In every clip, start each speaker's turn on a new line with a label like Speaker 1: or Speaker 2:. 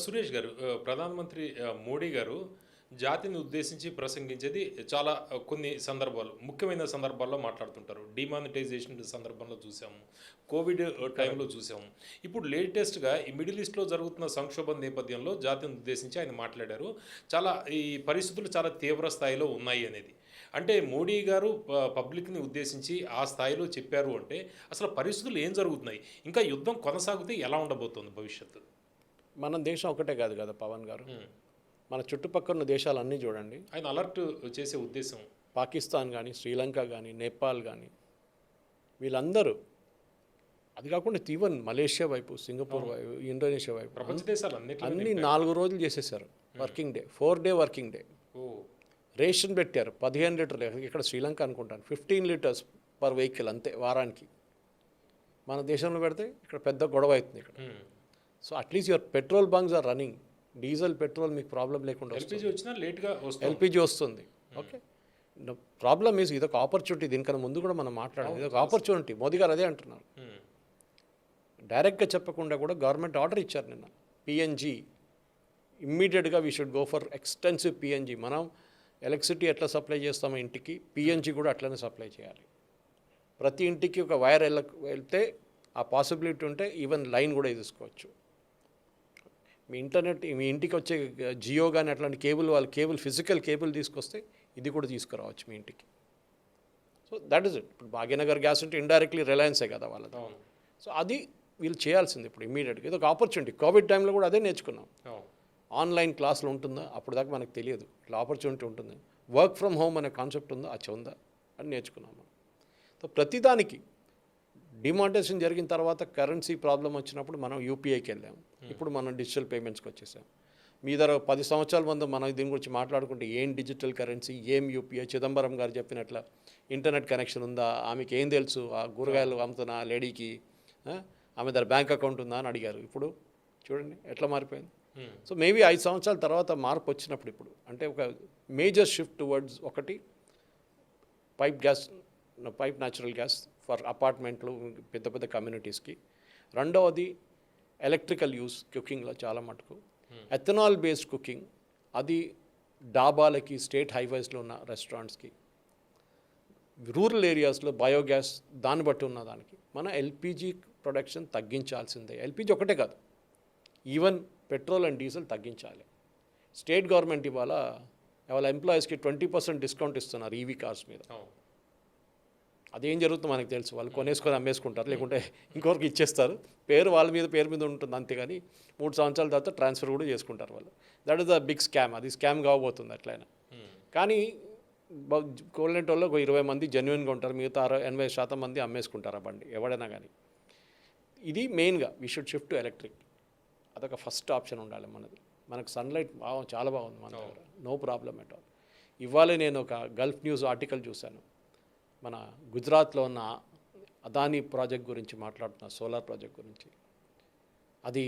Speaker 1: సురేష్ గారు, ప్రధానమంత్రి మోడీ గారు జాతిని ఉద్దేశించి ప్రసంగించేది చాలా కొన్ని సందర్భాలు, ముఖ్యమైన సందర్భాల్లో మాట్లాడుతుంటారు. డిమానిటైజేషన్ సందర్భంలో చూసాము, కోవిడ్ టైంలో చూసాము. ఇప్పుడు లేటెస్ట్‌గా ఈ మిడిల్ ఈస్ట్‌లో జరుగుతున్న సంక్షోభం నేపథ్యంలో జాతిని ఉద్దేశించి ఆయన మాట్లాడారు. చాలా ఈ పరిస్థితులు చాలా తీవ్ర స్థాయిలో ఉన్నాయి అనేది. అంటే మోడీ గారు పబ్లిక్‌ని ఉద్దేశించి ఆ స్థాయిలో చెప్పారు అంటే అసలు పరిస్థితులు ఏం జరుగుతున్నాయి? ఇంకా యుద్ధం కొనసాగితే ఎలా ఉండబోతోంది భవిష్యత్తు?
Speaker 2: మన దేశం ఒకటే కాదు కదా పవన్ గారు.
Speaker 1: హ్మ్.
Speaker 2: మన చుట్టుపక్కల ఉన్న దేశాలన్నీ చూడండి.
Speaker 1: ఆయన అలర్ట్ చేసే ఉద్దేశం.
Speaker 2: పాకిస్తాన్ కానీ, శ్రీలంక కానీ, నేపాల్ కానీ, వీళ్ళందరూ, అది కాకుండా ఈవెన్ మలేషియా వైపు, సింగపూర్ వైపు, ఇండోనేషియా వైపు,
Speaker 1: ప్రపంచ దేశాలు
Speaker 2: అన్ని 4 రోజులు చేసేసారు working day, 4 day working day.
Speaker 1: ఓ
Speaker 2: రేషన్ పెట్టారు 15 లీటర్లు, ఇక్కడ శ్రీలంక అనుకుంటాను 15 లీటర్స్ పర్ వెహికల్ అంతే వారానికి. మన దేశంలో పెడితే ఇక్కడ పెద్ద గొడవ అవుతుంది ఇక్కడ. So at least your petrol bunks are running. Diesel petrol మీకు ప్రాబ్లం లేకుండా
Speaker 1: ఎల్పిజి వచ్చినా లేట్గా వస్తుంది.
Speaker 2: ఎల్పిజి వస్తుంది. ఓకే, ప్రాబ్లమ్ ఈజ్ ఇదొక ఆపర్చునిటీ. దీనికన్నా ముందు కూడా మనం మాట్లాడాలి, ఇదొక ఆపర్చునిటీ. మోదీ గారు అదే అంటున్నారు. డైరెక్ట్గా చెప్పకుండా కూడా గవర్నమెంట్ ఆర్డర్ ఇచ్చారు నిన్న. పిఎన్జీ ఇమ్మీడియట్గా we should go for extensive PNG. మనం ఎలక్ట్రిసిటీ ఎట్లా సప్లై చేస్తామో ఇంటికి, పిఎన్జీ కూడా అట్లనే సప్లై చేయాలి. ప్రతి ఇంటికి ఒక వైర్ వెళ్తే ఆ పాసిబిలిటీ ఉంటే ఈవెన్ లైన్ కూడా తీసుకోవచ్చు. మీ ఇంటర్నెట్, మీ ఇంటికి వచ్చే జియో కానీ అట్లాంటి కేబుల్, వాళ్ళు కేబుల్, ఫిజికల్ కేబుల్ తీసుకొస్తే ఇది కూడా తీసుకురావచ్చు మీ ఇంటికి. So that is it. ఇప్పుడు భాగ్యనగర్ గ్యాస్ అంటే ఇండైరెక్ట్లీ రిలయన్సే కదా వాళ్ళది. సో అది వీళ్ళు చేయాల్సింది ఇప్పుడు ఇమ్మీడియట్గా. ఇది ఒక ఆపర్చునిటీ. కోవిడ్ టైంలో కూడా అదే నేర్చుకున్నాం. ఆన్లైన్ క్లాసులు ఉంటుందా, అప్పుడు దాకా మనకు తెలియదు. ఇట్లా ఆపర్చునిటీ ఉంటుంది. వర్క్ ఫ్రమ్ హోమ్ అనే కాన్సెప్ట్ ఉందా, అది ఉందా అని నేర్చుకున్నాం మనం. సో ప్రతిదానికి డిమానిటైజేషన్ జరిగిన తర్వాత కరెన్సీ ప్రాబ్లం వచ్చినప్పుడు మనం యూపీఐకి వెళ్ళాము. ఇప్పుడు మనం డిజిటల్ పేమెంట్స్కి వచ్చేసాం. మీ దగ్గర 10 సంవత్సరాల ముందు మనం దీని గురించి మాట్లాడుకుంటే ఏం డిజిటల్ కరెన్సీ, ఏం యూపీఐ, చిదంబరం గారు చెప్పినట్ల ఇంటర్నెట్ కనెక్షన్ ఉందా, ఆమెకి ఏం తెలుసు, ఆ కూరగాయలు అమ్ముతున్న లేడీకి ఆమె దగ్గర బ్యాంక్ అకౌంట్ ఉందా అని అడిగారు. ఇప్పుడు చూడండి ఎట్లా మారిపోయింది. సో మేబీ 5 సంవత్సరాల తర్వాత మార్పు వచ్చినప్పుడు ఇప్పుడు అంటే ఒక మేజర్ షిఫ్ట్ టువర్డ్స్, ఒకటి పైప్ న్యాచురల్ గ్యాస్ ఫర్ అపార్ట్మెంట్లు, పెద్ద పెద్ద కమ్యూనిటీస్కి. రెండవది ఎలక్ట్రికల్ యూస్ కుకింగ్లో చాలా మటుకు. ఎథనాల్ బేస్డ్ కుకింగ్, అది డాబాలకి, స్టేట్ హైవేస్లో ఉన్న రెస్టారెంట్స్కి. రూరల్ ఏరియాస్లో బయోగ్యాస్, దాన్ని బట్టి ఉన్న దానికి మన ఎల్పిజి ప్రొడక్షన్ తగ్గించాల్సిందే. ఎల్పిజి ఒకటే కాదు, ఈవెన్ పెట్రోల్ అండ్ డీజిల్ తగ్గించాలి. స్టేట్ గవర్నమెంట్ ఇవాళ ఎంప్లాయీస్కి 20% డిస్కౌంట్ ఇస్తున్నారు ఈవీ కార్స్ మీద. అదేం జరుగుతుందో మనకు తెలుసు. వాళ్ళు కొనేసుకొని అమ్మేసుకుంటారు, లేకుంటే ఇంకొకరికి ఇచ్చేస్తారు. పేరు పేరు మీద ఉంటుంది అంతేగాని 3 సంవత్సరాల తర్వాత ట్రాన్స్ఫర్ కూడా చేసుకుంటారు వాళ్ళు. That is the big scam. అది స్కామ్ కావబోతుంది అట్లయినా. కానీ కోల్నెట్ వాళ్ళు ఒక 20 మంది జెన్యున్గా ఉంటారు, మిగతా 80% మంది అమ్మేసుకుంటారు ఆ బండి ఎవడైనా కానీ. ఇది మెయిన్గా we should shift to electric. అదొక ఫస్ట్ ఆప్షన్ ఉండాలి మనది. మనకు సన్లైట్ చాలా బాగుంది మన దగ్గర, నో ప్రాబ్లం ఎట్ ఆల్. ఇవాళ నేను ఒక గల్ఫ్ న్యూస్ ఆర్టికల్ చూశాను. మన గుజరాత్లో ఉన్న అదానీ ప్రాజెక్ట్ గురించి మాట్లాడుతున్న, సోలార్ ప్రాజెక్ట్ గురించి. అది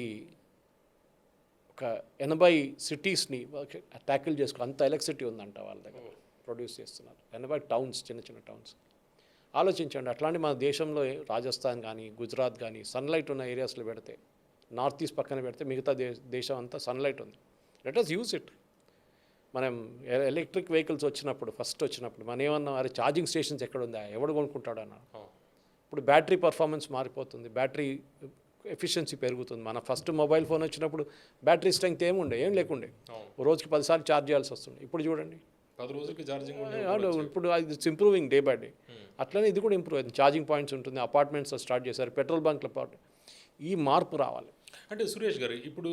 Speaker 2: ఒక 80 సిటీస్ని ట్యాకిల్ చేసుకో, అంత ఎలక్ట్రిసిటీ ఉందంట వాళ్ళ దగ్గర, ప్రొడ్యూస్ చేస్తున్నారు. 80 టౌన్స్, చిన్న చిన్న టౌన్స్. ఆలోచించండి, అట్లాంటి మన దేశంలో రాజస్థాన్ కానీ, గుజరాత్ కానీ సన్లైట్ ఉన్న ఏరియాస్లో పెడితే, నార్త్ ఈస్ట్ పక్కన పెడితే మిగతా దేశం అంతా సన్లైట్ ఉంది. Let us use it. మనం ఎలక్ట్రిక్ వెహికల్స్ ఫస్ట్ వచ్చినప్పుడు మనం ఏమన్నా, అరే ఛార్జింగ్ స్టేషన్స్ ఎక్కడ ఉందా, ఎవడు కొనుక్కుంటాడు అన్న. ఇప్పుడు బ్యాటరీ పర్ఫార్మెన్స్ మారిపోతుంది, బ్యాటరీ ఎఫిషియన్సీ పెరుగుతుంది. మన ఫస్ట్ మొబైల్ ఫోన్ వచ్చినప్పుడు బ్యాటరీ స్ట్రెంగ్త్ ఏం లేకుండే, రోజుకి 10 సార్లు ఛార్జ్ చేయాల్సి వస్తుంది. ఇప్పుడు చూడండి
Speaker 1: 10 రోజులకి ఛార్జింగ్.
Speaker 2: ఇప్పుడు it's improving day by day. అట్లనే ఇది కూడా ఇంప్రూవ్ అవుతుంది. ఛార్జింగ్ పాయింట్స్ ఉంటుంది, అపార్ట్మెంట్స్లో స్టార్ట్ చేశారు, పెట్రోల్ బంక్ల పాటు. ఈ మార్పు రావాలి.
Speaker 1: అంటే సురేష్ గారు, ఇప్పుడు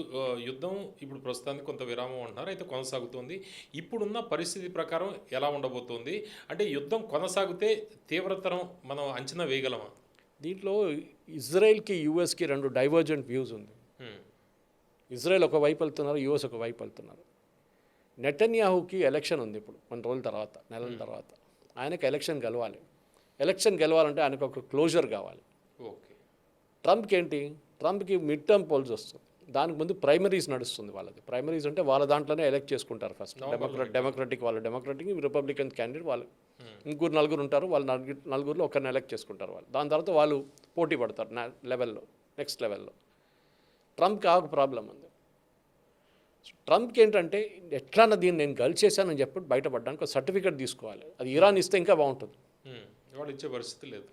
Speaker 1: యుద్ధం ఇప్పుడు ప్రస్తుతానికి కొంత విరామం అంటున్నారు, అయితే కొనసాగుతోంది. ఇప్పుడున్న పరిస్థితి ప్రకారం ఎలా ఉండబోతోంది? అంటే యుద్ధం కొనసాగితే తీవ్రతరం మనం అంచనా వేయగలమా?
Speaker 2: దీంట్లో ఇజ్రాయెల్కి, యూఎస్కి 2 డైవర్జెంట్ వ్యూస్ ఉంది. ఇజ్రాయెల్ ఒక వైపు వెళ్తున్నారు, యూఎస్ ఒక వైపు వెళ్తున్నారు. నెటన్యాహుకి ఎలక్షన్ ఉంది ఇప్పుడు కొన్ని రోజుల తర్వాత, నెలల తర్వాత. ఆయనకు ఎలక్షన్ గెలవాలంటే ఆయనకు ఒక క్లోజర్ కావాలి.
Speaker 1: ఓకే.
Speaker 2: ట్రంప్కి ఏంటి, ట్రంప్కి మిడ్ టర్మ్ పోల్స్ వస్తుంది, దానికి ముందు ప్రైమరీస్ నడుస్తుంది వాళ్ళది. ప్రైమరీస్ అంటే వాళ్ళ దాంట్లోనే ఎలక్ట్ చేసుకుంటారు ఫస్ట్. డెమోక్రటిక్ రిపబ్లికన్ క్యాండిడేట్ వాళ్ళు, ఇంకూరు 4 ఉంటారు, వాళ్ళు నలుగురిలో ఒకరిని ఎలక్ట్ చేసుకుంటారు వాళ్ళు. దాని తర్వాత వాళ్ళు పోటీ పడతారు నెక్స్ట్ లెవెల్లో. ట్రంప్కి ఆ ప్రాబ్లం ఉంది. ట్రంప్కి ఏంటంటే ఎట్లన్నా దీన్ని నేను గల్ చేశానని చెప్పి బయటపడ్డానికి ఒక సర్టిఫికేట్ తీసుకోవాలి. అది ఇరాన్ ఇస్తే ఇంకా బాగుంటుంది.
Speaker 1: వాళ్ళు ఇచ్చే పరిస్థితి లేదు.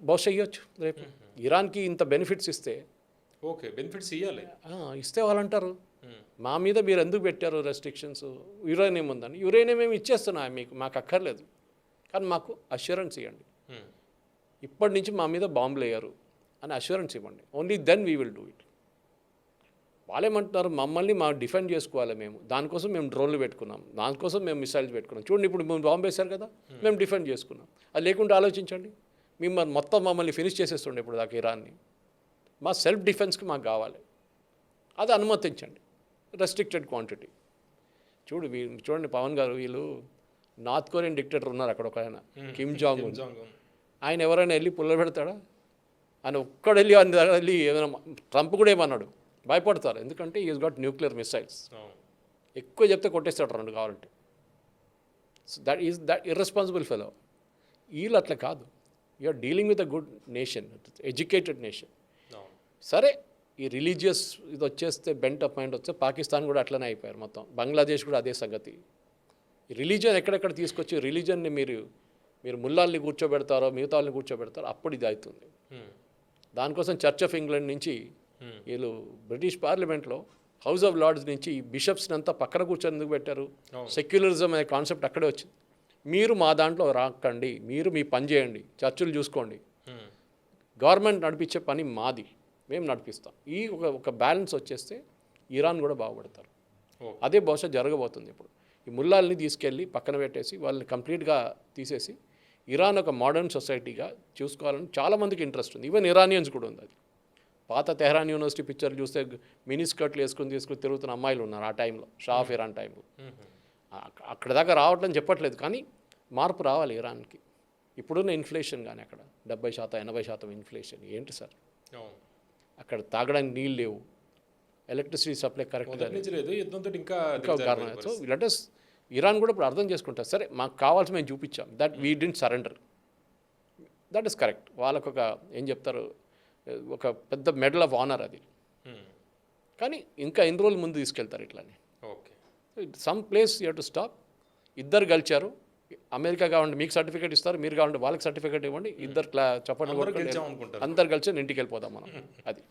Speaker 2: బహుశా ఇవ్వచ్చు రేపు. ఇరాన్కి ఇంత బెనిఫిట్స్ ఇస్తే
Speaker 1: ఓకే, బెనిఫిట్స్ ఇవ్వాలి.
Speaker 2: ఇస్తే వాళ్ళు అంటారు మా మీద మీరు ఎందుకు పెట్టారు రెస్ట్రిక్షన్స్, యురేనియం ఉందని. యురేనియం మేము ఇచ్చేస్తున్నా మీకు, మాకు అక్కర్లేదు, కానీ మాకు అష్యూరెన్స్ ఇవ్వండి, ఇప్పటి నుంచి మా మీద బాంబులు వేయరు అని అష్యూరెన్స్ ఇవ్వండి. Only then we will do it. వాళ్ళేమంటున్నారు మమ్మల్ని డిఫెండ్ చేసుకోవాలి మేము, దానికోసం మేము డ్రోన్లు పెట్టుకున్నాం, దానికోసం మేము మిసైల్స్ పెట్టుకున్నాం. చూడండి ఇప్పుడు మేము బాంబు వేశారు కదా, మేము డిఫెండ్ చేసుకున్నాం. అది లేకుండా ఆలోచించండి, మిమ్మల్ని మొత్తం మమ్మల్ని ఫినిష్ చేసేస్తుండే ఇప్పుడు దాకా ఇరాన్ని. మా సెల్ఫ్ డిఫెన్స్కి మాకు కావాలి, అది అనుమతించండి, రెస్ట్రిక్టెడ్ క్వాంటిటీ. చూడండి పవన్ గారు, వీళ్ళు నార్త్ కొరియన్ డిక్టేటర్ ఉన్నారు అక్కడ ఒక ఆయన, కిమ్ జాంగ్ ఉన్. ఆయన ఎవరైనా వెళ్ళి పుల్ల పెడతాడా? ఆయన ఒక్కడు వెళ్ళి ఆయన దగ్గర వెళ్ళి ఏదైనా, ట్రంప్ కూడా ఏమన్నాడు, భయపడతారు, ఎందుకంటే ఈజ్ గాట్ న్యూక్లియర్ మిసైల్స్. ఎక్కువ చెప్తే కొట్టేస్తాడు 2 కావాలంటే. So that irresponsible fellow. వీళ్ళు అట్లా కాదు. You're dealing with a good nation, educated nation. సరే ఈ రిలీజియస్ ఇది వచ్చేస్తే బెంట్ ఆఫ్ మైండ్ వస్తే పాకిస్తాన్ కూడా అట్లనే అయిపోయారు మొత్తం, బంగ్లాదేశ్ కూడా అదే సంగతి. ఈ రిలీజియన్ ఎక్కడెక్కడ తీసుకొచ్చి రిలీజన్ని మీరు ముల్లాల్ని కూర్చోబెడతారో మిగతా వాళ్ళని కూర్చోబెడతారో అప్పుడు ఇది అవుతుంది. దానికోసం చర్చ్ ఆఫ్ ఇంగ్లాండ్ నుంచి వీళ్ళు బ్రిటిష్ పార్లమెంట్లో హౌస్ ఆఫ్ లార్డ్స్ నుంచి ఈ బిషప్స్ని అంతా పక్కన కూర్చొని ఎందుకు పెట్టారు? సెక్యులరిజం అనే కాన్సెప్ట్ అక్కడే వచ్చింది. మీరు మా దాంట్లో రాకండి, మీరు మీ పని చేయండి, చర్చిలు చూసుకోండి, గవర్నమెంట్ నడిపించే పని మాది, మేము నడిపిస్తాం. ఈ ఒక బ్యాలెన్స్ వచ్చేస్తే ఇరాన్ కూడా బాగుపడతారు. అదే బహుశా జరగబోతుంది. ఇప్పుడు ఈ ముల్లాల్ని తీసుకెళ్ళి పక్కన పెట్టేసి వాళ్ళని కంప్లీట్గా తీసేసి ఇరాన్ ఒక మోడర్న్ సొసైటీగా చూసుకోవాలని చాలామందికి ఇంట్రెస్ట్ ఉంది. ఈవెన్ ఇరానియన్స్ కూడా ఉంది. అది పాత తెహరాన్ యూనివర్సిటీ పిక్చర్లు చూస్తే మినీ స్కర్ట్లు వేసుకుని తిరుగుతున్న అమ్మాయిలు ఉన్నారు ఆ టైంలో, షా ఆఫ్ ఇరాన్ టైంలో. అక్కడ దాకా రావట్లని చెప్పట్లేదు, కానీ మార్పు రావాలి ఇరాన్కి. ఇప్పుడున్న ఇన్ఫ్లేషన్ కానీ అక్కడ 70% 80% ఇన్ఫ్లేషన్ ఏంటి సార్? అక్కడ తాగడానికి నీళ్ళు లేవు, ఎలక్ట్రిసిటీ సప్లై కరెక్ట్గా
Speaker 1: లేదు, ఇంకా
Speaker 2: కారణం. సో లెట్ us ఇరాన్ కూడా ఇప్పుడు అర్థం చేసుకుంటారు, సరే మాకు కావాల్సి మేము చూపించాం, that we didn't surrender, that is correct. వాళ్ళకు ఒక ఏం చెప్తారు, ఒక పెద్ద మెడల్ ఆఫ్ ఆనర్ అది. కానీ ఇంకా ఎన్ని రోజులు ముందు తీసుకెళ్తారు ఇట్లానే.
Speaker 1: Okay,
Speaker 2: some place you have to stop. ఇద్దరు గెలిచారు, అమెరికా కావండి మీకు సర్టిఫికేట్ ఇస్తారు, మీరు కావండి వాళ్ళకి సర్టిఫికేట్ ఇవ్వండి, ఇద్దరు చప్పట్లు కొట్టుకుంటే అందరు కలిసి ఇంటికి వెళ్ళిపోదాం మనం. అది